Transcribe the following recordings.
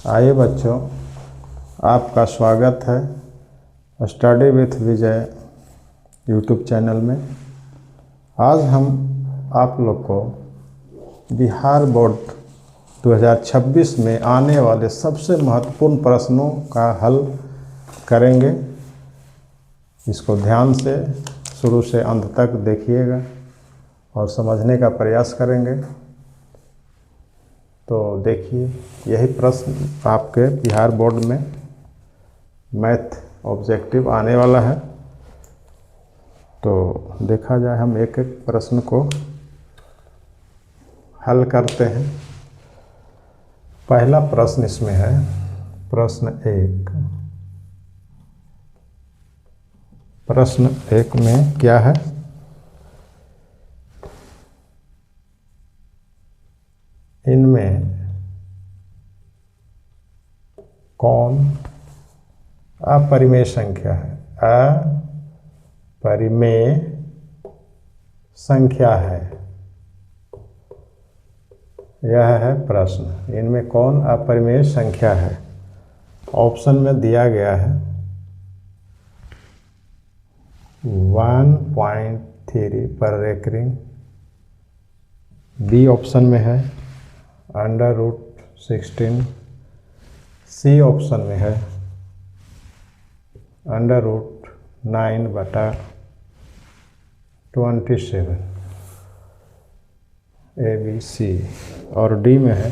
आइए बच्चों, आपका स्वागत है study with Vijay YouTube channel में। आज हम आप लोग को बिहार बोर्ड 2026 में आने वाले सबसे महत्वपूर्ण प्रश्नों का हल करेंगे। इसको ध्यान से शुरू से अंत तक देखिएगा और समझने का प्रयास करेंगे। तो देखिए, यही प्रश्न आपके बिहार बोर्ड में मैथ ऑब्जेक्टिव आने वाला है। तो देखा जाए, हम एक एक प्रश्न को हल करते हैं। पहला प्रश्न इसमें है, प्रश्न एक में क्या है? इनमें कौन अपरिमेय संख्या है? अपरिमेय संख्या है, यह है प्रश्न। इनमें कौन अपरिमेय संख्या है? ऑप्शन में दिया गया है 1.3 पर रेकरिंग, बी ऑप्शन में है √16, सी ऑप्शन में है √9/27, ए बी सी, और डी में है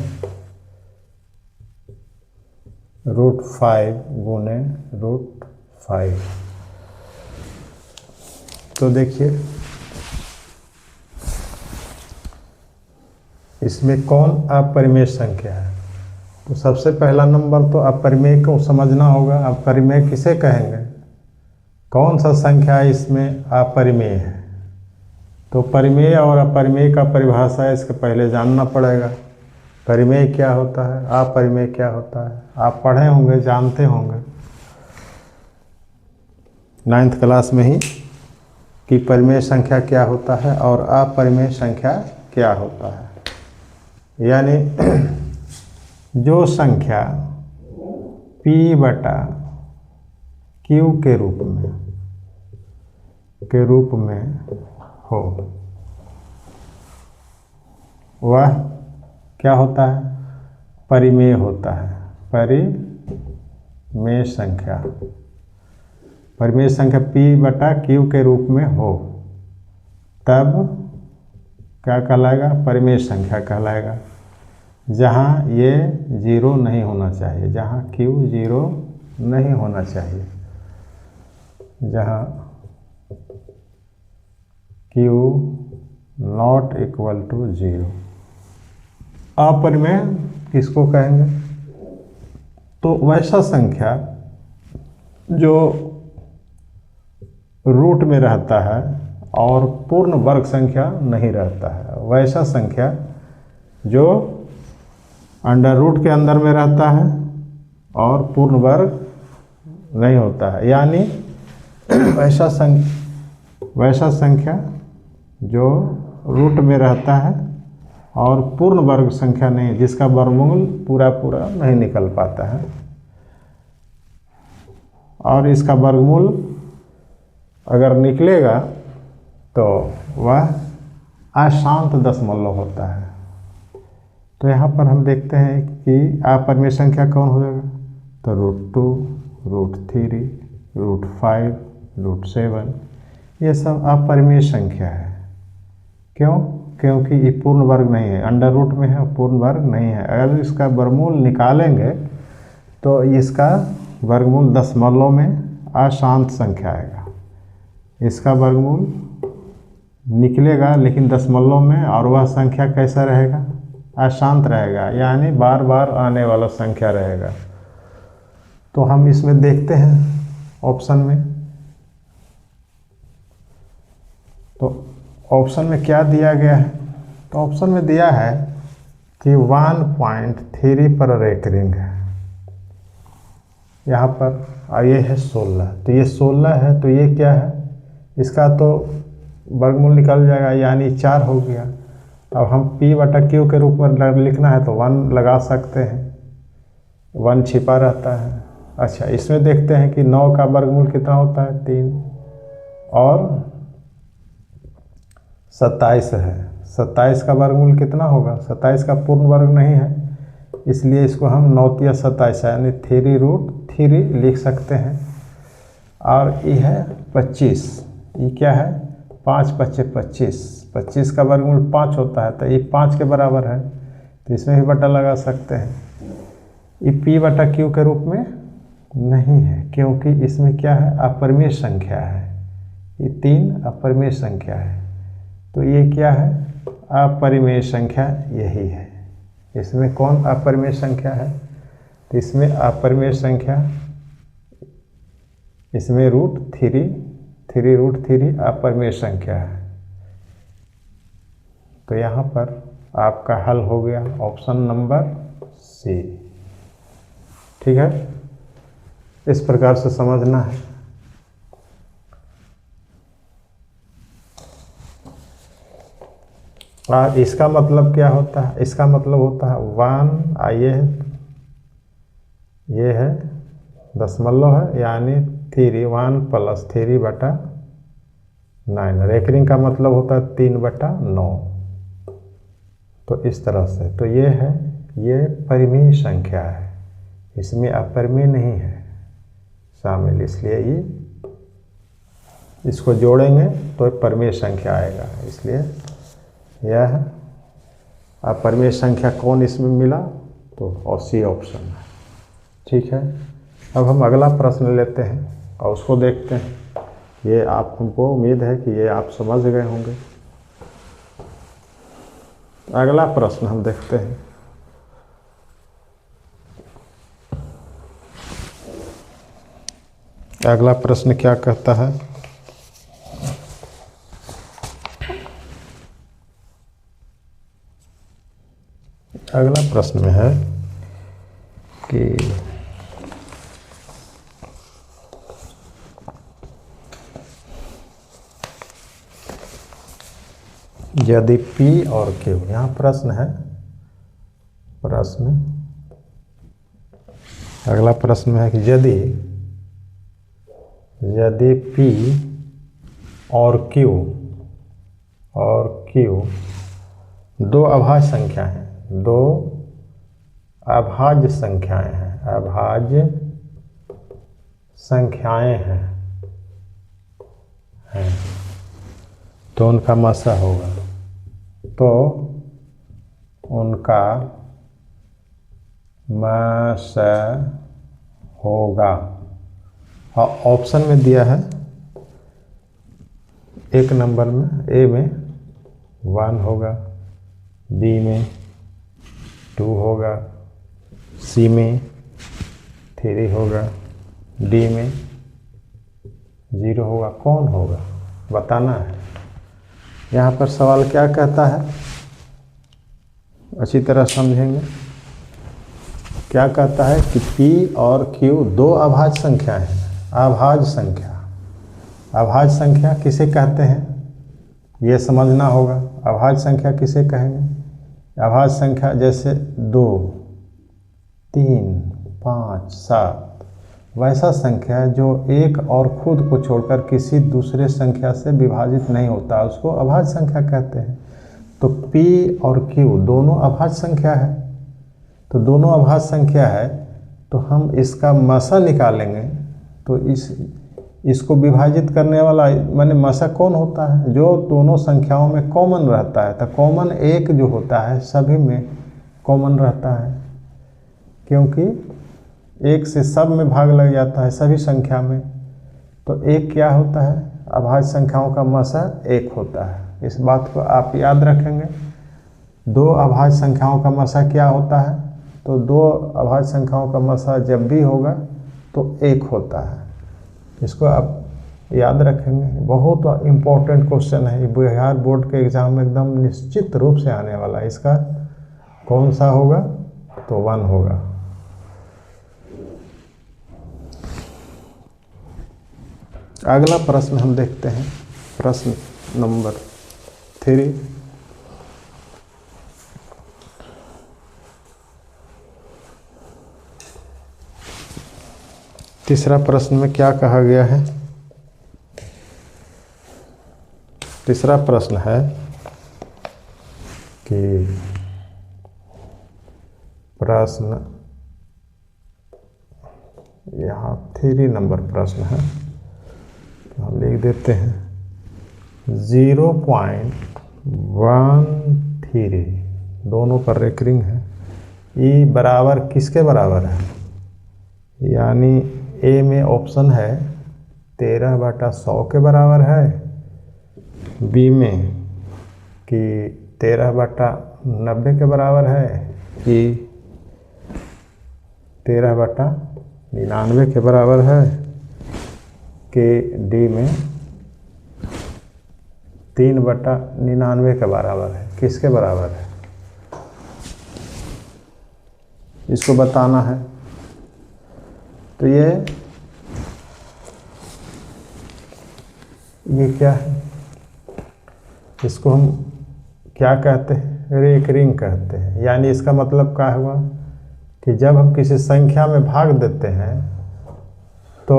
√5 गुने √5। तो देखिए, इसमें कौन अपरिमेय संख्या है? तो सबसे पहला नंबर तो अपरिमेय को समझना होगा। अपरिमेय किसे कहेंगे? कौन सा संख्या इसमें अपरिमेय है? तो परिमेय और अपरिमेय का परिभाषा इसके पहले जानना पड़ेगा। परिमेय क्या होता है, अपरिमेय क्या होता है? आप पढ़े होंगे, जानते होंगे 9th क्लास में ही कि परिमेय संख्या क्या होता है और अपरिमेय संख्या क्या होता है। यानी जो संख्या P/Q के रूप में हो, वह क्या होता है? परिमेय होता है। परिमेय संख्या P/Q के रूप में हो, तब क्या कहलाएगा? परिमेय संख्या कहलाएगा। जहाँ ये 0 नहीं होना चाहिए, जहाँ Q 0 नहीं होना चाहिए, जहाँ Q ≠ 0। अपरिमेय किसको कहेंगे? तो वैसा संख्या जो रूट में रहता है और पूर्ण वर्ग संख्या नहीं रहता है, वैसा संख्या जो अंडर रूट के अंदर में रहता है और पूर्ण वर्ग नहीं होता है। यानी वैसा संख्या जो रूट में रहता है और पूर्ण वर्ग संख्या नहीं, जिसका वर्गमूल पूरा नहीं निकल पाता है, और इसका वर्गमूल अगर निकलेगा तो वह अशांत दशमलव होता है। तो यहाँ पर हम देखते हैं कि अपरिमेय संख्या कौन हो जाएगा? तो √2, √3, √5, √7, ये सब अपरिमेय संख्या है। क्यों? क्योंकि ये पूर्ण वर्ग नहीं है, अंडर रूट में है, पूर्ण वर्ग नहीं है। अगर इसका वर्गमूल निकालेंगे तो इसका वर्गमूल दशमलव में अशांत संख्या आएगा। इसका वर्गमूल निकलेगा लेकिन दशमलव में, और वह संख्या कैसा रहेगा? अशांत रहेगा, यानी बार बार आने वाला संख्या रहेगा। तो हम इसमें देखते हैं ऑप्शन में। तो ऑप्शन में क्या दिया गया है? तो ऑप्शन में दिया है कि 1.3 पर रेकरिंग है। यहाँ पर ये है 16, तो ये 16 है, तो ये क्या है? इसका तो वर्गमूल निकल जाएगा, यानी 4 हो गया। अब हम P/Q के रूप में लिखना है तो 1 लगा सकते हैं। 1 छिपा रहता है। अच्छा, इसमें देखते हैं कि 9 का वर्गमूल कितना होता है, 3, और 27 है। 27 का वर्गमूल कितना होगा, 27 का पूर्ण वर्ग नहीं है, इसलिए इसको हम 9 × 27 यानी 3√3 लिख सकते हैं। और ये है 25, ये क्या है, 5 × 5 = 25, 25 का वर्गमूल 5 होता है, तो ये 5 के बराबर है, तो इसमें भी बटा लगा सकते हैं। ये P/Q के रूप में नहीं है, क्योंकि इसमें क्या है, अपरिमेय संख्या है, ये 3 अपरिमेय संख्या है, तो ये क्या है, अपरिमेय संख्या यही है। इसमें कौन अपरिमेय संख्या है, तो इसमें अपरिमेय संख्या, इसमें √3 अपरिमेय संख्या है। तो यहाँ पर आपका हल हो गया ऑप्शन नंबर सी। ठीक है, इस प्रकार से समझना है। और इसका मतलब क्या होता है, इसका मतलब होता है 1, ये है दशमलव है, यानी 1 + 3/9। रेकरिंग का मतलब होता है 3/9। तो इस तरह से, तो ये है, ये परिमेय संख्या है, इसमें अपरिमेय नहीं है शामिल, इसलिए ये इसको जोड़ेंगे तो परिमेय संख्या आएगा, इसलिए यह अपरिमेय संख्या कौन इसमें मिला, तो सी ऑप्शन है। ठीक है, अब हम अगला प्रश्न लेते हैं और उसको देखते हैं। ये आपको उम्मीद है कि ये आप समझ गए होंगे। अगला प्रश्न हम देखते हैं। अगला प्रश्न क्या कहता है, अगला प्रश्न में है कि यदि P और Q, यहाँ प्रश्न है, अगला प्रश्न में है कि यदि P और Q दो अभाज्य संख्या हैं, दो अभाज्य संख्याएं हैं, तो उनका मासा होगा, तो उनका मासा होगा। और ऑप्शन में दिया है, एक नंबर में ए में 1 होगा, बी में 2 होगा, सी में 3 होगा, डी में 0 होगा। कौन होगा बताना है। यहाँ पर सवाल क्या कहता है, अच्छी तरह समझेंगे। क्या कहता है कि P और Q दो अभाज्य संख्या हैं। अभाज्य संख्या किसे कहते हैं, ये समझना होगा। अभाज्य संख्या किसे कहेंगे, अभाज्य संख्या जैसे 2, 3, 5, 7 वैसा संख्या जो एक और खुद को छोड़कर किसी दूसरे संख्या से विभाजित नहीं होता, उसको अभाज्य संख्या कहते हैं। तो P और Q दोनों अभाज्य संख्या है, तो दोनों अभाज्य संख्या है, तो हम इसका मसा निकालेंगे। तो इसको विभाजित करने वाला माने मसा कौन होता है, जो दोनों संख्याओं में कॉमन रहता है। तो कॉमन एक जो होता है सभी में कॉमन रहता है, क्योंकि एक से सब में भाग लग जाता है सभी संख्या में। तो एक क्या होता है, अभाज्य संख्याओं का मसा 1 होता है। इस बात को आप याद रखेंगे। दो अभाज्य संख्याओं का मसा क्या होता है, तो दो अभाज्य संख्याओं का मसा जब भी होगा तो 1 होता है। इसको आप याद रखेंगे। बहुत इम्पोर्टेंट क्वेश्चन है, बिहार बोर्ड के एग्ज़ाम में एकदम निश्चित रूप से आने वाला है। इसका कौन सा होगा, तो 1 होगा। अगला प्रश्न हम देखते हैं, प्रश्न नंबर 3। तीसरा प्रश्न में क्या कहा गया है? तीसरा प्रश्न है कि प्रश्न यहाँ 3 नंबर प्रश्न है, तो हम लिख देते हैं 0.13 दोनों पर रेकरिंग है। ई बराबर किसके बराबर है? यानी ए में ऑप्शन है 13/100 के बराबर है, बी में कि 13/90 के बराबर है, कि 13/99 के बराबर है, कि डी में 3/99 के बराबर है। किसके बराबर है इसको बताना है। तो ये क्या है? इसको हम क्या कहते हैं? रेकरिंग कहते हैं। यानी इसका मतलब क्या हुआ कि जब हम किसी संख्या में भाग देते हैं तो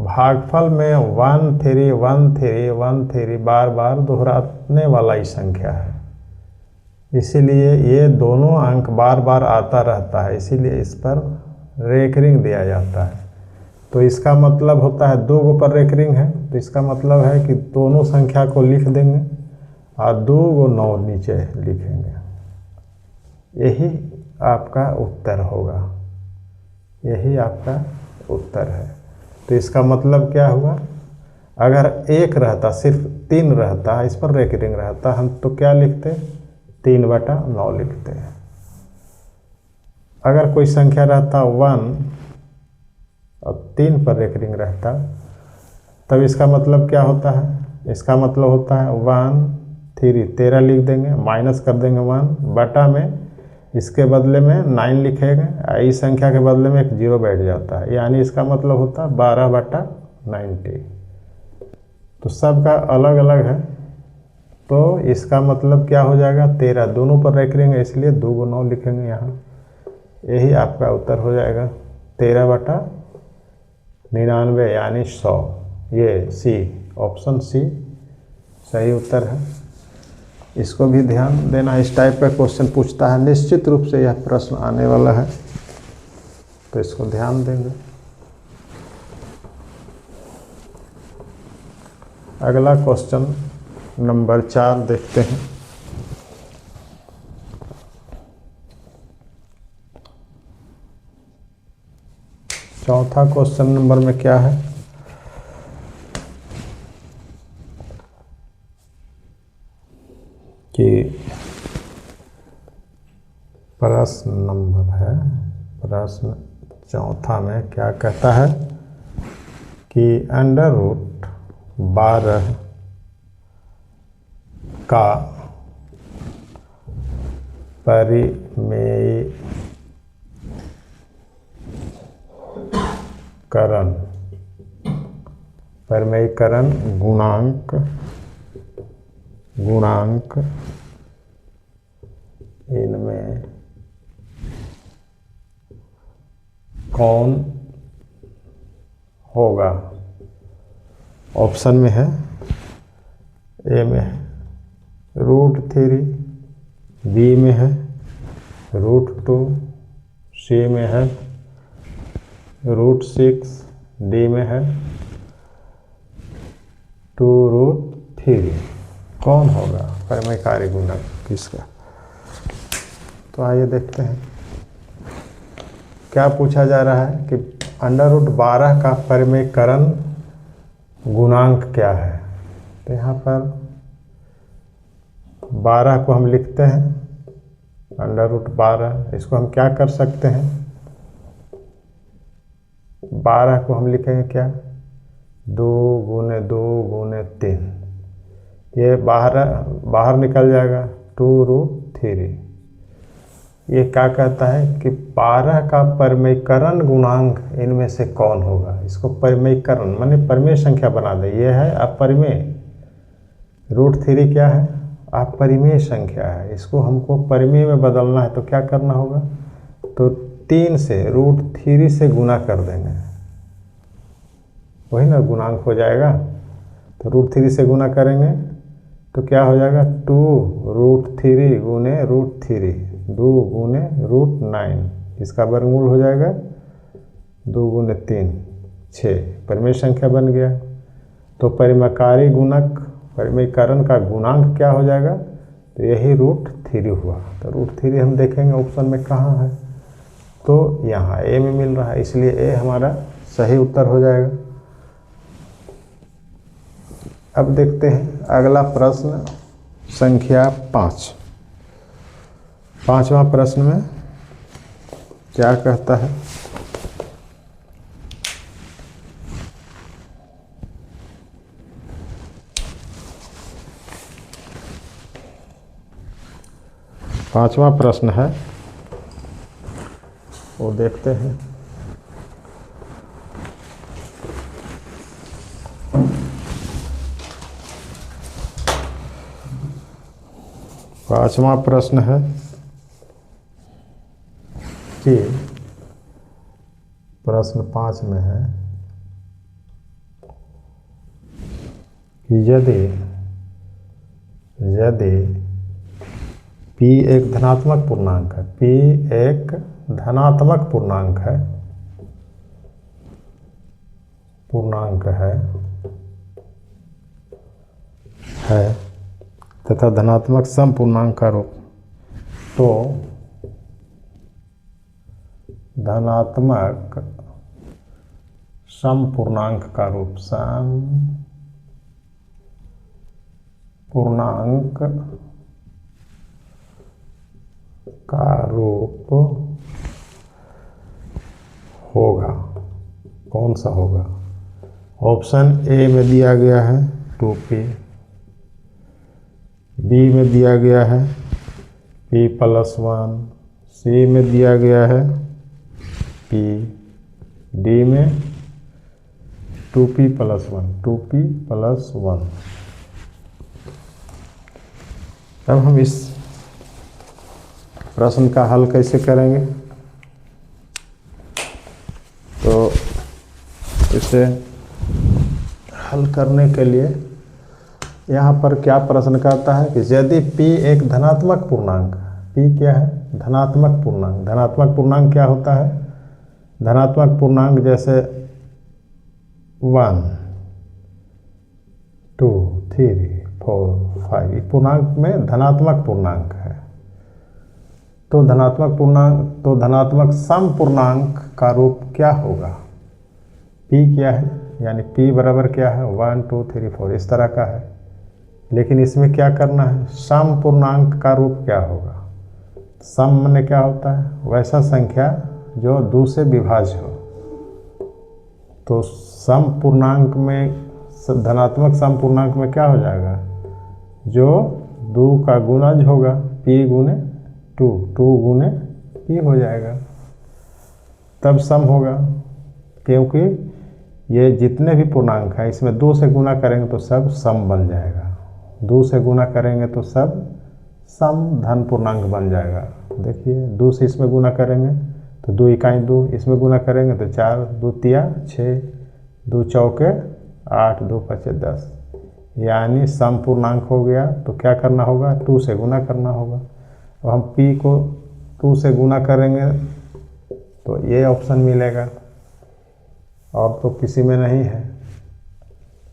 भागफल में 1 3 1 3 1 3 बार बार दोहराने वाला ही संख्या है, इसीलिए ये दोनों अंक बार बार आता रहता है, इसीलिए इस पर रेकरिंग दिया जाता है। तो इसका मतलब होता है 2 पर रेकरिंग है, तो इसका मतलब है कि दोनों संख्या को लिख देंगे और 2 9 नीचे लिखेंगे। यही आपका उत्तर होगा, यही आपका उत्तर है। तो इसका मतलब क्या हुआ? अगर 1 रहता, सिर्फ 3 रहता, इस पर रेकरिंग रहता, हम तो क्या लिखते? 3/9 लिखते हैं। अगर कोई संख्या रहता 1 और 3 पर रेकरिंग रहता, तब इसका मतलब क्या होता है? इसका मतलब होता है 1 3 13 लिख देंगे, माइनस कर देंगे 1 बटा में इसके बदले में 9 लिखेंगे, इस संख्या के बदले में एक 0 बैठ जाता है, यानी इसका मतलब होता है 12/90। तो सबका अलग अलग है, तो इसका मतलब क्या हो जाएगा? 13। दोनों पर रेकरिंग है, इसलिए 2 को 9 लिखेंगे यहाँ। यही आपका उत्तर हो जाएगा 13/99 यानी 100। ये सी, ऑप्शन सी सही उत्तर है। इसको भी ध्यान देना, इस टाइप का क्वेश्चन पूछता है, निश्चित रूप से यह प्रश्न आने वाला है, तो इसको ध्यान देंगे। अगला क्वेश्चन नंबर 4 देखते हैं। चौथा क्वेश्चन नंबर में क्या है कि प्रश्न नंबर है, प्रश्न चौथा में क्या कहता है कि √12 का परिमेयीकरण गुणांक इनमें कौन होगा? ऑप्शन में है, ए में है √3, बी में है √2, सी में है √6, डी में है 2√3। कौन होगा परिमेयकारी गुणक किसका? तो आइए देखते हैं क्या पूछा जा रहा है कि √12 का परिमेयीकरण गुणांक क्या है। तो यहाँ पर 12 को हम लिखते हैं √12, इसको हम क्या कर सकते हैं? 12 को हम लिखेंगे क्या? 2 × 2 × 3, ये बाहर निकल जाएगा 2√3। ये क्या कहता है कि 12 का परिमेयीकरण गुणांक इनमें से कौन होगा? इसको परिमेयीकरण माने परिमेय संख्या बना दे। ये है अपरिमेय, √3 क्या है? अपरिमेय संख्या है। इसको हमको परिमेय में बदलना है, तो क्या करना होगा? तो 3 से √3 से गुना कर देंगे, वही ना गुणांक हो जाएगा। तो √3 से गुना करेंगे तो क्या हो जाएगा, 2√3 गुने √3, 2 गुने √9, इसका वर्गमूल हो जाएगा 2 गुने 3 6, परिमेय संख्या बन गया। तो परिमेयकारी गुणक, परिमेयीकरण का गुणांक क्या हो जाएगा, तो यही √3 हुआ। तो √3 हम देखेंगे ऑप्शन में कहाँ है, तो यहाँ ए में मिल रहा है, इसलिए ए हमारा सही उत्तर हो जाएगा। अब देखते हैं अगला प्रश्न संख्या 5। 5वां प्रश्न में क्या कहता है, पांचवा प्रश्न है वो देखते हैं। पांचवा प्रश्न है कि प्रश्न 5 में है कि यदि P एक धनात्मक पूर्णांक है, P एक धनात्मक पूर्णांक है तथा धनात्मक समपूर्णांक का रूप, तो धनात्मक समपूर्णांक का रूप, समपूर्णांक का रूप होगा। कौन सा होगा? ऑप्शन ए में दिया गया है 2p, बी में दिया गया है p+1, सी में दिया गया है p, डी में 2p+1। अब हम इस प्रश्न का हल कैसे करेंगे, तो इसे हल करने के लिए यहाँ पर क्या प्रश्न करता है कि यदि p एक धनात्मक पूर्णांक, p क्या है, धनात्मक पूर्णांक। धनात्मक पूर्णांक क्या होता है, धनात्मक पूर्णांक जैसे 1 2 3 4 5 पूर्णांक में धनात्मक पूर्णांक है। तो धनात्मक समपूर्णांक का रूप क्या होगा, p क्या है, यानी p बराबर क्या है 1 2 3 4 इस तरह का है। लेकिन इसमें क्या करना है, समपूर्णांक का रूप क्या होगा। सम माने क्या होता है, वैसा संख्या जो 2 से विभाज्य हो। तो समपूर्णांक में, धनात्मक समपूर्णांक में क्या हो जाएगा, जो 2 का गुणज होगा, p गुने 2, 2 गुने p हो जाएगा, तब सम होगा। क्योंकि ये जितने भी पूर्णांक हैं इसमें 2 से गुना करेंगे तो सब सम बन जाएगा, 2 से गुना करेंगे तो सब सम धन पूर्णांक बन जाएगा। देखिए 2 से इसमें गुना करेंगे तो 2 इकाई 2, इसमें गुना करेंगे तो 4, 2 तिया 6, 2 चौके 8, 2 पचे 10, यानी सम पूर्णांक हो गया। तो क्या करना होगा, 2 से गुना करना होगा। अब हम p को 2 से गुना करेंगे तो ये ऑप्शन मिलेगा, और तो किसी में नहीं है,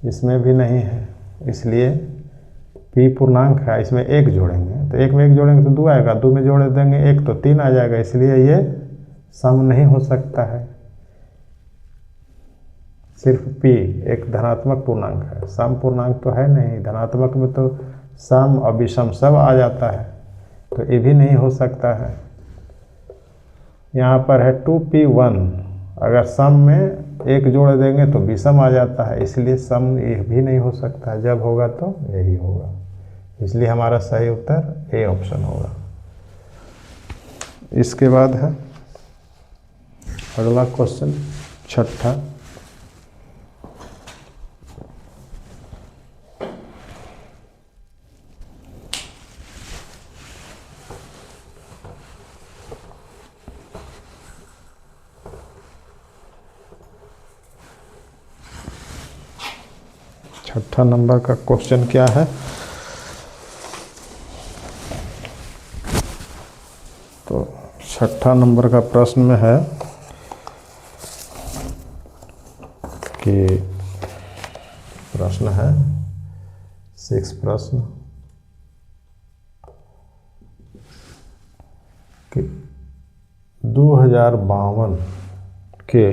इसमें भी नहीं है, इसलिए p पूर्णांक है, इसमें 1 जोड़ेंगे तो 1 में 1 जोड़ेंगे तो 2 आएगा, 2 में जोड़ देंगे 1 तो 3 आ जाएगा, इसलिए ये सम नहीं हो सकता है। सिर्फ p एक धनात्मक पूर्णांक है, सम पूर्णांक तो है नहीं। धनात्मक में तो सम और विषम सब आ जाता है, तो ये भी नहीं हो सकता है। यहाँ पर है 2p1, अगर सम में 1 जोड़ देंगे तो विषम आ जाता है, इसलिए सम ये भी नहीं हो सकता है। जब होगा तो यही होगा, इसलिए हमारा सही उत्तर ए ऑप्शन होगा। इसके बाद है अगला क्वेश्चन 6ठा। छठा नंबर का क्वेश्चन क्या है? तो छठा नंबर का प्रश्न में है कि प्रश्न है 6 प्रश्न कि 2052 के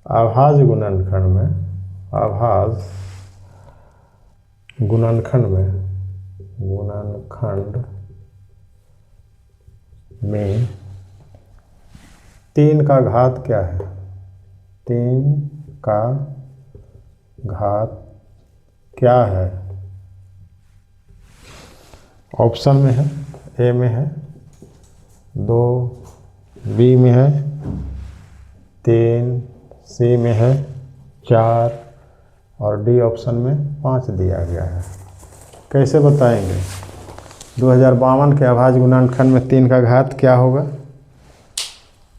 अभाज्य गुणनखंड में 3 का घात क्या है? 3 का घात क्या है? ऑप्शन में है, ए में है 2, बी में है 3, सी में है 4 और डी ऑप्शन में 5 दिया गया है। कैसे बताएंगे? 2052 के अभाज्य गुणनखंड में 3 का घात क्या होगा?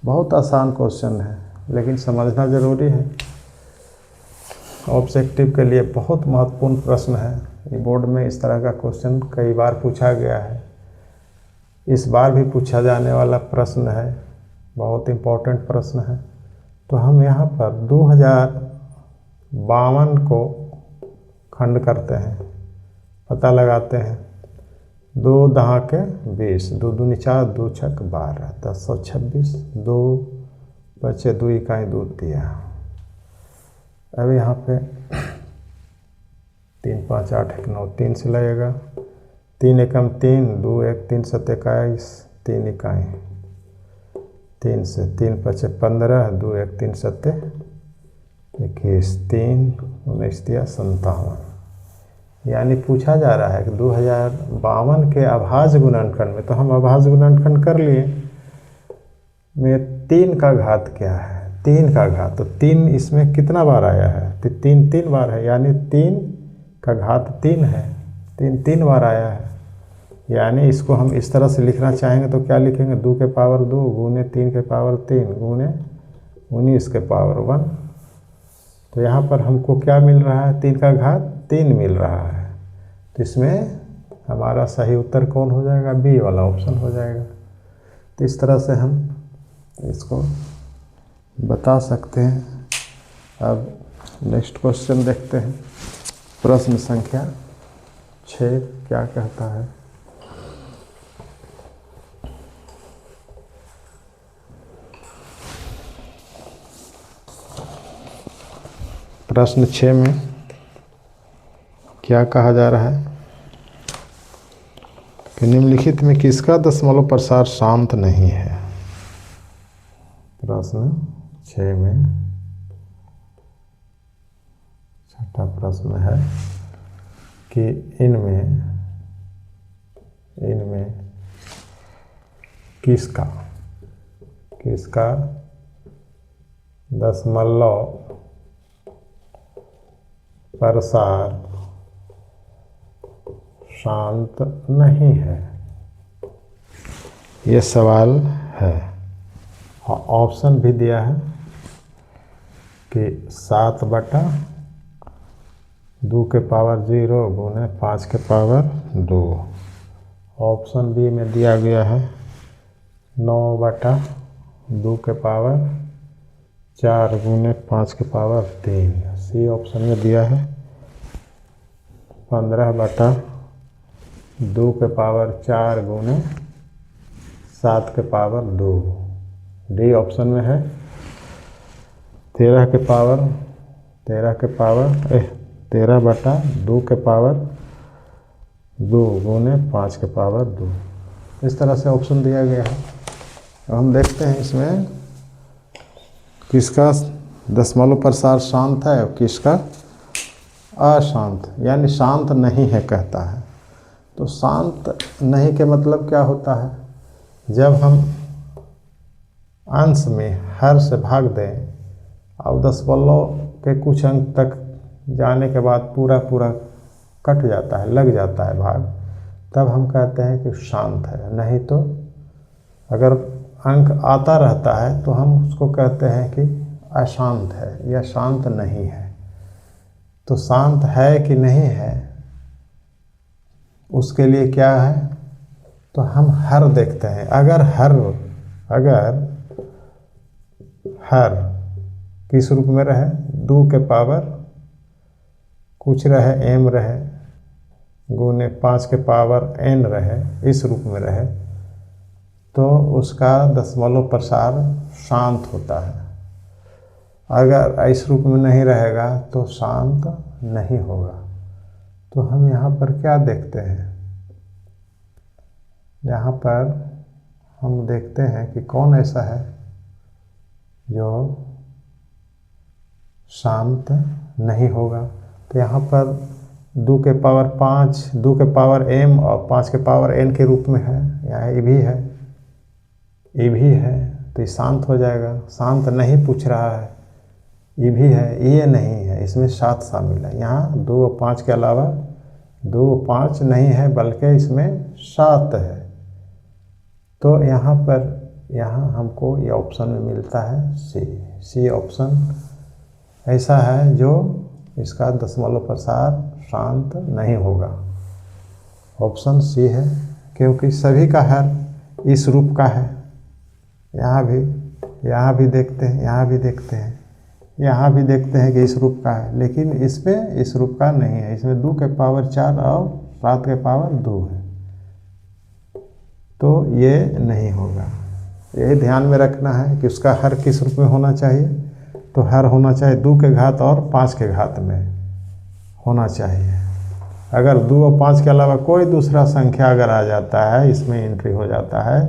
बहुत आसान क्वेश्चन है, लेकिन समझना जरूरी है। ऑब्जेक्टिव के लिए बहुत महत्वपूर्ण प्रश्न है। ये बोर्ड में इस तरह का क्वेश्चन कई बार पूछा गया है, इस बार भी पूछा जाने वाला प्रश्न है, बहुत इम्पोर्टेंट प्रश्न है। तो हम यहाँ पर 2052 को खंड करते हैं, पता लगाते हैं। 2 दहाके 20, 2 दूनी 4, 2 छक 12, 1026, 2 बचे 2 इकाई दूध दिया। अब यहाँ पे 3 5 8 1 9 3 से लगेगा, 3 एकम 3, 2 1 3 7 21, 3 इकाई 3 से 3 5 15, 2 1 3 7 21, 3 19 दिया 57। यानी पूछा जा रहा है कि 2052 के अभाज्य गुणनखंड में, तो हम अभाज्य गुणनखंड कर लिए, में 3 का घात क्या है? 3 का घात, तो 3 इसमें कितना बार आया है? तो 3 बार है, यानी 3 का घात 3 है। 3 बार आया है, यानी इसको हम इस तरह से लिखना चाहेंगे तो क्या लिखेंगे? 2 के पावर 2 गुने 3 के पावर 3 गुने 19 के पावर 1। तो यहाँ पर हमको क्या मिल रहा है? 3 का घात 3 मिल रहा है। तो इसमें हमारा सही उत्तर कौन हो जाएगा? बी वाला ऑप्शन हो जाएगा। तो इस तरह से हम इसको बता सकते हैं। अब नेक्स्ट क्वेश्चन देखते हैं। प्रश्न संख्या 6 क्या कहता है? प्रश्न 6 में क्या कहा जा रहा है कि निम्नलिखित में किसका दशमलव प्रसार शांत नहीं है? प्रश्न 6 में छठा प्रश्न है कि इनमें किसका दशमलव प्रसार शांत नहीं है, ये सवाल है। और ऑप्शन भी दिया है कि 7/2 के पावर 0 गुने 5 के पावर 2। ऑप्शन बी में दिया गया है 9/2 के पावर 4 गुने 5 के पावर 3। सी ऑप्शन में दिया है 15/2 के पावर 4 गुने 7 के पावर 2। डी ऑप्शन में है 13/2 के पावर 2 गुने 5 के पावर 2। इस तरह से ऑप्शन दिया गया है। हम देखते हैं इसमें किसका दशमलव प्रसार शांत है और किसका अशांत, यानी शांत नहीं है कहता है। तो शांत नहीं के मतलब क्या होता है? जब हम अंश में हर से भाग दें और दशमलव के कुछ अंक तक जाने के बाद पूरा कट जाता है, लग जाता है भाग, तब हम कहते हैं कि शांत है। नहीं तो अगर अंक आता रहता है तो हम उसको कहते हैं कि अशांत है या शांत नहीं है। तो शांत है कि नहीं है, उसके लिए क्या है, तो हम हर देखते हैं। अगर हर किस रूप में रहे, 2 के पावर कुछ रहे m रहे गुने 5 के पावर n रहे, इस रूप में रहे, तो उसका दशमलव प्रसार शांत होता है। अगर इस रूप में नहीं रहेगा तो शांत नहीं होगा। तो हम यहाँ पर क्या देखते हैं, यहाँ पर हम देखते हैं कि कौन ऐसा है जो शांत नहीं होगा। तो यहाँ पर 2 के पावर 5, 2 के पावर m और 5 के पावर n के रूप में है, यहाँ ये भी है, ये भी है, तो ये शांत हो जाएगा। शांत नहीं पूछ रहा है, ये भी है, ये नहीं है, इसमें 7 शामिल है। यहाँ 2 और 5 के अलावा 2 और 5 नहीं है, बल्कि इसमें 7 है। तो यहाँ पर हमको ये ऑप्शन में मिलता है सी ऑप्शन ऐसा है जो इसका दशमलव प्रसार शांत नहीं होगा। ऑप्शन सी है, क्योंकि सभी का हर इस रूप का है। यहाँ भी देखते हैं, यहाँ भी देखते हैं, यहाँ भी देखते हैं कि इस रूप का है, लेकिन इसमें इस रूप का नहीं है। इसमें 2 के पावर 4 और 7 के पावर 2 है, तो ये नहीं होगा। ये ध्यान में रखना है कि उसका हर किस रूप में होना चाहिए, तो हर होना चाहिए 2 के घात और 5 के घात में होना चाहिए। अगर 2 और 5 के अलावा कोई दूसरा संख्या अगर आ जाता है, इसमें एंट्री हो जाता है,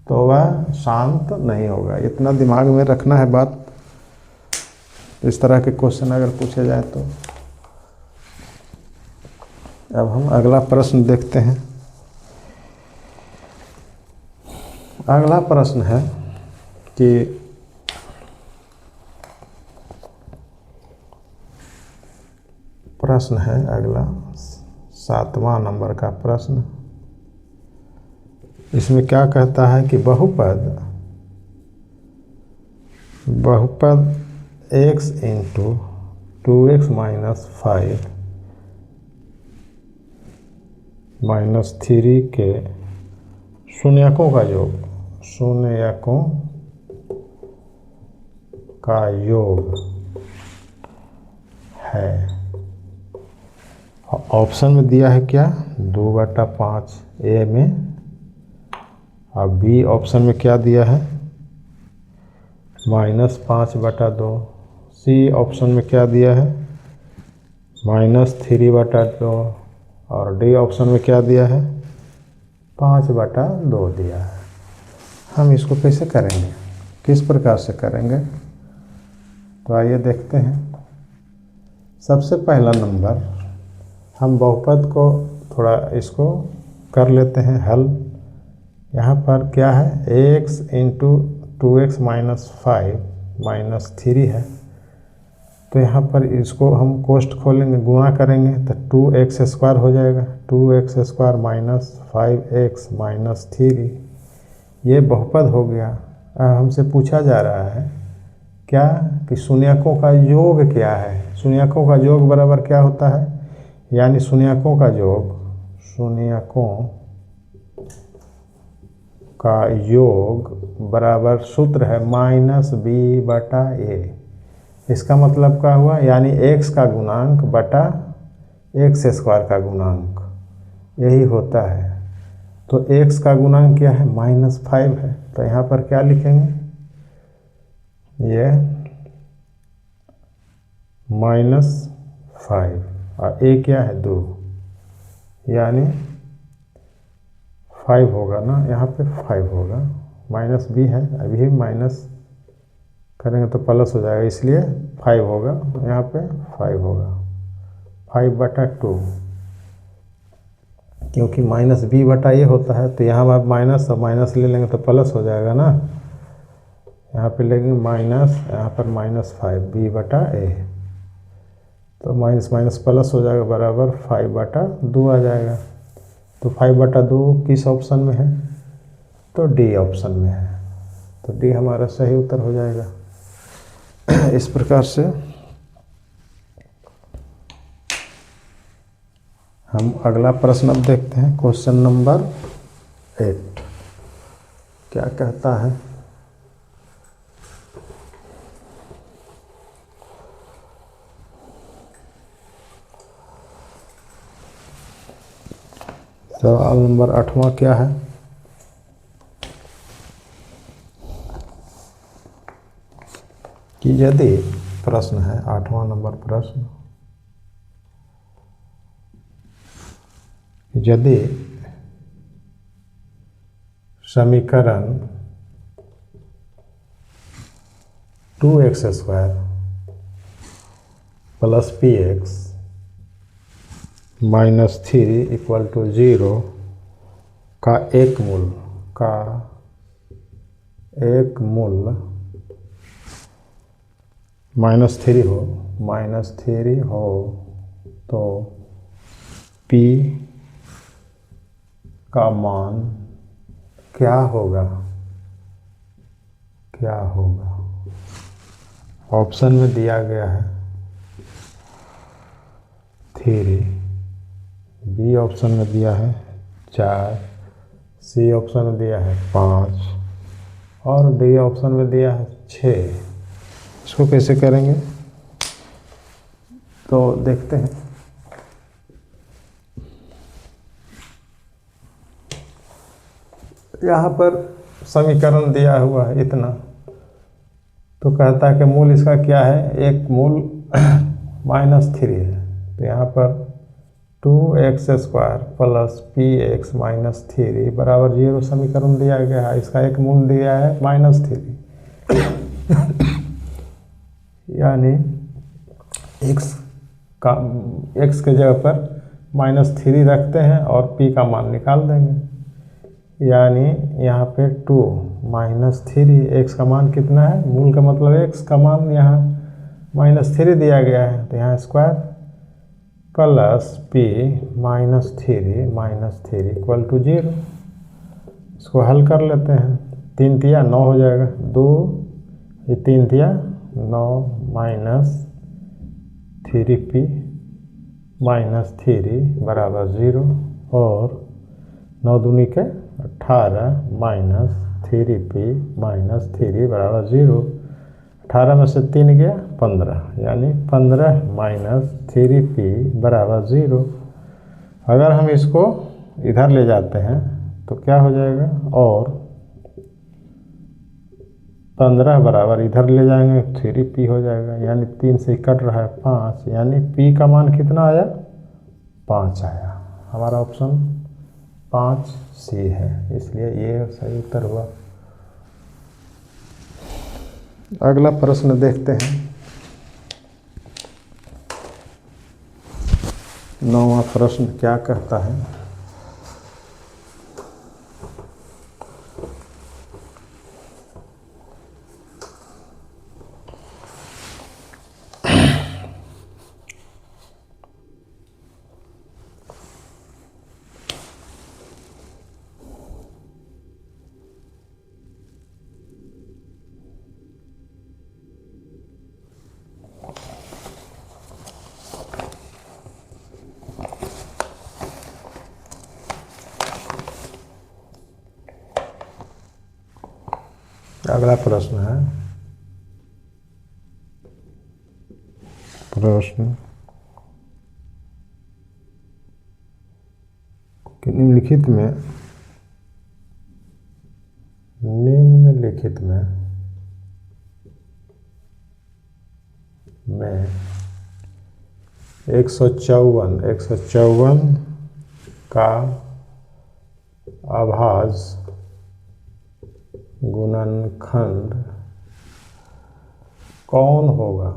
तो वह शांत नहीं होगा। इतना दिमाग में रखना है बात। इस तरह के क्वेश्चन अगर पूछे जाए तो। अब हम अगला प्रश्न देखते हैं। अगला प्रश्न है कि अगला 7वां नंबर का प्रश्न। इसमें क्या कहता है कि बहुपद x into 2x minus 5 minus 3 के शून्यकों का योग है। ऑप्शन में दिया है क्या, 2/5 ए में, और बी ऑप्शन में क्या दिया है, -5/2। सी ऑप्शन में क्या दिया है, -3/2, और डी ऑप्शन में क्या दिया है, 5/2 दिया है। हम इसको कैसे करेंगे, किस प्रकार से करेंगे, तो आइए देखते हैं। सबसे पहला नंबर, हम बहुपद को थोड़ा इसको कर लेते हैं हल। यहाँ पर क्या है, x into 2x minus 5 minus 3 है, तो यहाँ पर इसको हम कोष्ठ खोलेंगे, गुणा करेंगे तो 2x² हो जाएगा, 2x² माइनस 5x माइनस 3, ये बहुपद हो गया। अब हमसे पूछा जा रहा है क्या कि शून्यकों का योग क्या है। शून्यकों का योग बराबर क्या होता है, यानी शून्यकों का योग बराबर सूत्र है -b/a। इसका मतलब क्या हुआ, यानी x का गुणांक बटा x² का गुणांक, यही होता है। तो x का गुणांक क्या है, -5 है, तो यहाँ पर क्या लिखेंगे, ये -5 और a क्या है, 2, यानी 5 होगा ना, यहाँ पे 5 होगा, -b है, अभी माइनस करेंगे तो प्लस हो जाएगा, इसलिए 5 होगा, यहाँ पे 5 होगा, 5/2, क्योंकि -b/a होता है, तो यहाँ आप माइनस और माइनस ले लेंगे तो प्लस हो जाएगा ना। यहाँ पे लेंगे माइनस, यहाँ पर -5 b/a, तो माइनस माइनस प्लस हो जाएगा, बराबर 5/2 आ जाएगा। तो 5/2 किस ऑप्शन में है, तो डी ऑप्शन में है, तो डी हमारा सही उत्तर हो जाएगा। इस प्रकार से हम अगला प्रश्न अब देखते हैं, क्वेश्चन नंबर 8 क्या कहता है। सवाल नंबर 8वां क्या है। कि यदि प्रश्न है 8वां नंबर प्रश्न, यदि समीकरण 2x² plus px minus 3 equal to 0 का एक मूल -3 हो तो p का मान क्या होगा। ऑप्शन में दिया गया है 3, बी ऑप्शन में दिया है 4, सी ऑप्शन में दिया है 5 और डी ऑप्शन में दिया है 6। इसको कैसे करेंगे तो देखते हैं। यहाँ पर समीकरण दिया हुआ है इतना, तो कहता है कि मूल इसका क्या है, एक मूल -3 है, तो यहाँ पर 2x² प्लस px माइनस 3 बराबर 0 समीकरण दिया गया है। इसका एक मूल दिया है -3 यानी x के जगह पर -3 रखते हैं और p का मान निकाल देंगे। यानी यहाँ पे 2 -3 x का मान कितना है, मूल का मतलब x का मान यहाँ -3 दिया गया है, तो यहाँ square plus p -3 equal to 0। इसको हल कर लेते हैं, 3 तिया 9 हो जाएगा, 2 ये 3 तिया 9 माइनस 3p -3 बराबर 0 और 9 दूनी के 18 माइनस 3p -3 बराबर 0। 18 में से 3 गया 15, यानी 15 माइनस 3p बराबर 0। अगर हम इसको इधर ले जाते हैं तो क्या हो जाएगा, और 15 बराबर इधर ले जाएंगे 3p हो जाएगा, यानी 3 से कट रहा है 5, यानी p का मान कितना आया, 5 आया। हमारा ऑप्शन 5C है, इसलिए ये सही उत्तर हुआ। अगला प्रश्न देखते हैं, 9वां प्रश्न क्या कहता है। अगला प्रश्न है, कि निम्नलिखित में 154 का अभाज्य गुणनखंड कौन होगा।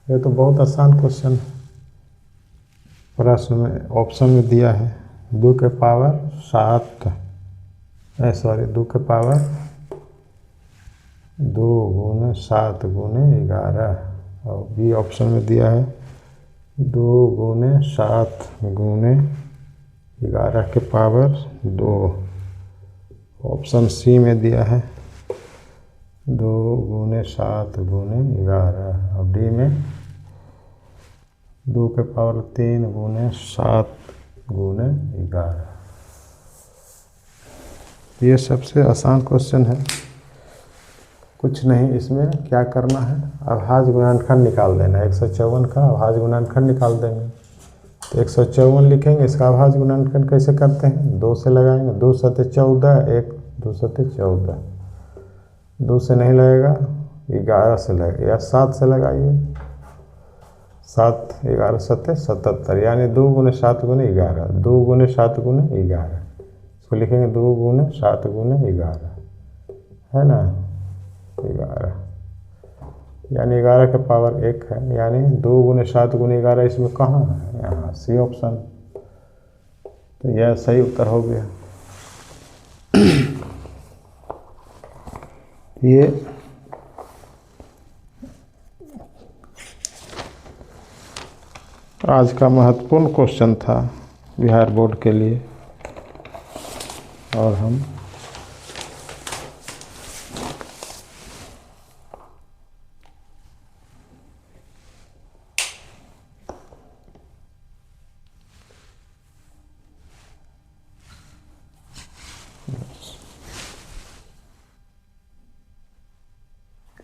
ये तो बहुत आसान क्वेश्चन है। प्रश्न में ऑप्शन में दिया है 2 के पावर 2 गुने 7 गुने 11, और बी ऑप्शन में दिया है 2 गुने 7 गुने 11 के पावर 2। ऑप्शन सी में दिया है 2 गुने 7 गुने 11, और डी में 2 के पावर 3 गुने 7 गुने 11। ये सबसे आसान क्वेश्चन है, कुछ नहीं इसमें क्या करना है, अभाज्य गुणनखंड निकाल देना है। 154 का अभाज्य गुणनखंड निकाल देंगे तो 154 लिखेंगे। इसका अभाज्य गुणनखंड कैसे करते हैं, 2 से लगाएंगे, 2 सते 14, 1 2 सते 14, 2 से नहीं लगेगा 11 से लगेगा, या 7 से लगाइए, 7 11 सते 77, यानी 2 गुने 7 गुने 11, 2 गुने 7 गुने 11, इसको लिखेंगे 2 गुने 7 गुने 11, है ना, 11, यानी 11 के पावर 1 है, यानी 2 गुने 7 गुने 11 इसमें कहाँ है, यहाँ सी ऑप्शन। तो यह सही उत्तर हो गया। ये आज का महत्वपूर्ण क्वेश्चन था बिहार बोर्ड के लिए, और हम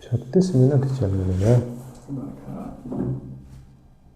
छत्तीस मिनट चल गए।